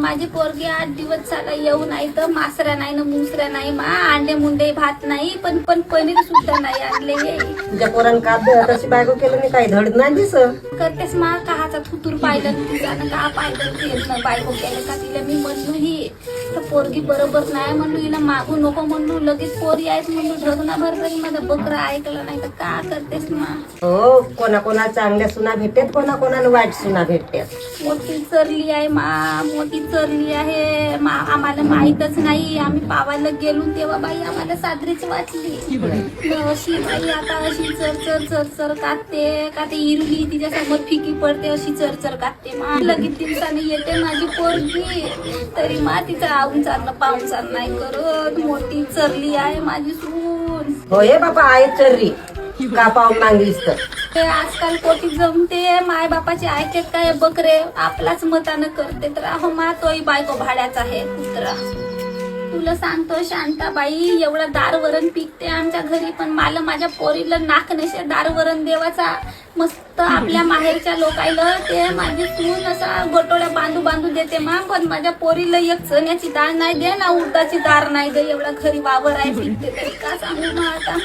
माझी पोरगी 8 दिवस झाला येऊ नाही तर मासऱ्या नाही ना मुसऱ्या नाही मा अंडे मुंडे भात नाही पण पनीर सुद्धा नाही आणले. तुझ्या पोरानं का तशी बायको केलं नाही काही धड नाही दिस करतेस मा काहाचा थुतूर पाहिलं तिचा ना का पाहिलं बायको केलं का तिला मी म्हणलो ही तर पोरगी बरोबर नाही म्हणलो हिला मागू नको म्हणलो लगेच पोरी आहेत म्हणलो ढगना भरभरी माझं बकरा ऐकलं नाही तर का करतेस मा. हो कोणा चांगल्या सुना भेटतात कोणाला वाईट सुना भेटतात. मोठी चरली आहे मा मोठी चरली आहे मा आम्हाला माहीतच नाही आम्ही पावायला गेलो तेव्हा बाई आम्हाला सादरीच वाचली अशी बाई आता अशी चरचर काढते का ते इरली तिच्या समोर फिकी पडते अशी चरचर काढते मा लगेच दिवसाने येते माझी पोरगी तरी मा तिचं आवून चालणं पाहून चाल नाही करत मोठी चरली आहे माझी सून. होय बाबा आहे चर्री का पाहून मागलीस तर ते आजकाल कोटी जमते माय बापाचे ऐकत काय बकरे आपलाच मतानं करते तर अहो मा तोही बायको भाड्याचा आहे कुत्रा. तुला सांगतो शांताबाई एवढा दारवरण पिकते आमच्या घरी पण मला माझ्या पोरीला नाक नसे दारवरण देवाचा मस्त आपल्या माहेरच्या लोकायला ते माझी सून असा गोटोड्या बांधू देते मा पण माझ्या पोरीला एक चण्याची डाळ नाही दे ना उडदाची दार नाही दे एवढा घरी वावर आहे पिकते तरी का सांगू मा आता.